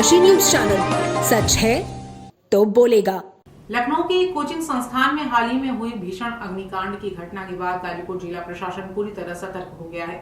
डनकाशी news channel, सच है तो बोलेगा। लखनऊ के एक कोचिंग संस्थान में हाल ही में हुई भीषण अग्निकांड की घटना के बाद गाजीपुर जिला प्रशासन पूरी तरह सतर्क हो गया है।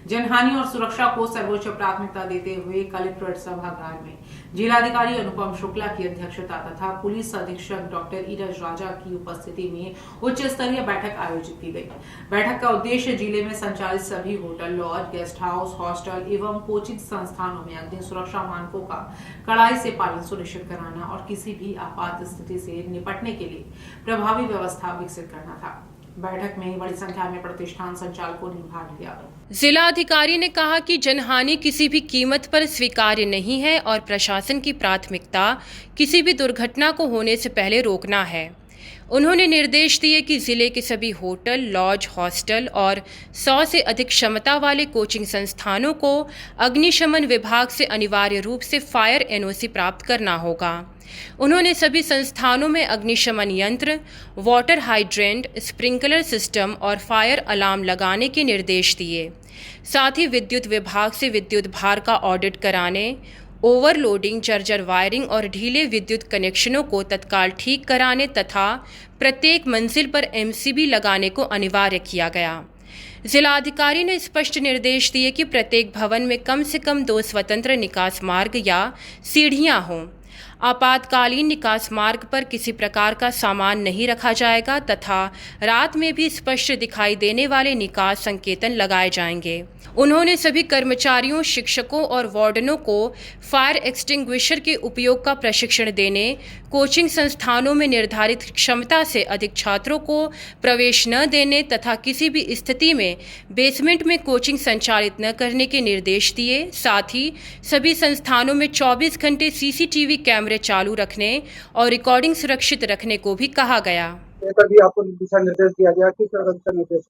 जनहानि और सुरक्षा को सर्वोच्च प्राथमिकता देते हुए कलेक्ट्रेट सभागार में जिलाधिकारी अनुपम शुक्ला की अध्यक्षता तथा पुलिस अधीक्षक डॉक्टर ईरज राजा की उपस्थिति में उच्च स्तरीय बैठक आयोजित की गई। बैठक का उद्देश्य जिले में संचालित सभी hotel, lodge, guest house, hostel एवं कोचिंग संस्थानों में अग्नि सुरक्षा मानकों का कड़ाई से पालन सुनिश्चित कराना और किसी भी आपात स्थिति से निपटने के लिए प्रभावी व्यवस्था विकसित करना था। बैठक में बड़ी संख्या में प्रतिष्ठान संचालकों ने भाग लिया। जिला अधिकारी ने कहा कि जनहानि किसी भी कीमत पर स्वीकार्य नहीं है और प्रशासन की प्राथमिकता किसी भी दुर्घटना को होने से पहले रोकना है। उन्होंने निर्देश दिए कि जिले के सभी होटल, लॉज, हॉस्टल और 100 से अधिक क्षमता वाले कोचिंग संस्थानों को अग्निशमन विभाग से अनिवार्य रूप से फायर एनओसी प्राप्त करना होगा। उन्होंने सभी संस्थानों में अग्निशमन यंत्र, वाटर हाइड्रेंट, स्प्रिंकलर सिस्टम और फायर अलार्म लगाने के निर्देश दिए। साथ ही विद्युत विभाग से विद्युत भार का ऑडिट कराने, ओवरलोडिंग, जर्जर वायरिंग और ढीले विद्युत कनेक्शनों को तत्काल ठीक कराने तथा प्रत्येक मंजिल पर एमसीबी लगाने को अनिवार्य किया गया। जिलाधिकारी ने स्पष्ट निर्देश दिए कि प्रत्येक भवन में कम से कम 2 स्वतंत्र निकास मार्ग या सीढ़ियां हों। आपातकालीन निकास मार्ग पर किसी प्रकार का सामान नहीं रखा जाएगा तथा रात में भी स्पष्ट दिखाई देने वाले निकास संकेतन लगाए जाएंगे। उन्होंने सभी कर्मचारियों, शिक्षकों और वार्डनों को फायर एक्सटिंग्विशर के उपयोग का प्रशिक्षण देने, कोचिंग संस्थानों में निर्धारित क्षमता से अधिक छात्रों को प्रवेश न देने तथा किसी भी स्थिति में बेसमेंट में कोचिंग संचालित न करने के निर्देश दिए। साथ ही सभी संस्थानों में 24 घंटे सीसीटीवी कैमरे चालू रखने और रिकॉर्डिंग सुरक्षित रखने को भी कहा गया। आपको दिशा निर्देश दिया गया कि दिशा निर्देश?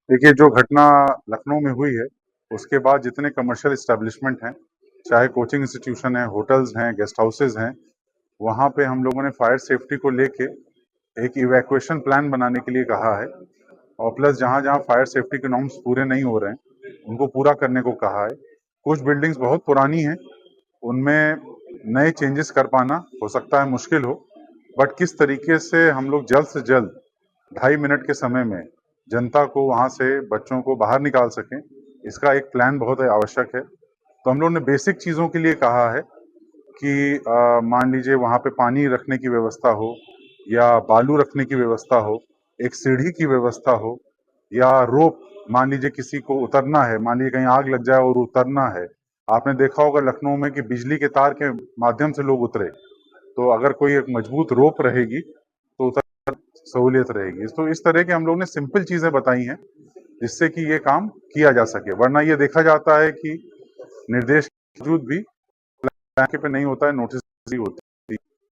देखिए, जो घटना लखनऊ में हुई है उसके बाद जितने कमर्शियल इस्टेब्लिशमेंट हैं, चाहे कोचिंग इंस्टीट्यूशन है, होटल्स हैं, गेस्ट हाउसेज हैं, वहाँ पे हम लोगों ने फायर सेफ्टी को लेके एक इवैक्यूएशन प्लान बनाने के लिए कहा है और प्लस जहाँ जहाँ फायर सेफ्टी के नॉर्म्स पूरे नहीं हो रहे हैं उनको पूरा करने को कहा है। कुछ बिल्डिंग्स बहुत पुरानी हैं, उनमें नए चेंजेस कर पाना हो सकता है मुश्किल हो, बट किस तरीके से हम लोग जल्द से जल्द 2.5 मिनट के समय में जनता को वहाँ से, बच्चों को बाहर निकाल सकें, इसका एक प्लान बहुत आवश्यक है। तो हम लोगों ने बेसिक चीज़ों के लिए कहा है कि मान लीजिए वहाँ पे पानी रखने की व्यवस्था हो या बालू रखने की व्यवस्था हो, एक सीढ़ी की व्यवस्था हो या रोप, मान लीजिए किसी को उतरना है, मान लीजिए कहीं आग लग जाए और उतरना है। आपने देखा होगा लखनऊ में कि बिजली के तार के माध्यम से लोग उतरे, तो अगर कोई एक मजबूत रोप रहेगी तो उतर सहूलियत रहेगी। तो इस तरह के हम लोग ने सिंपल चीजें बताई हैं जिससे कि ये काम किया जा सके, वरना ये देखा जाता है कि निर्देश के बावजूद भी पे नहीं होता है, नोटिस होती है।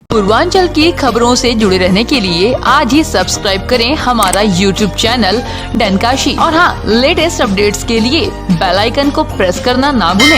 पूर्वांचल की खबरों से जुड़े रहने के लिए आज ही सब्सक्राइब करें हमारा YouTube चैनल डनकाशी और हाँ, लेटेस्ट अपडेट्स के लिए बेल आइकन को प्रेस करना ना भूलें।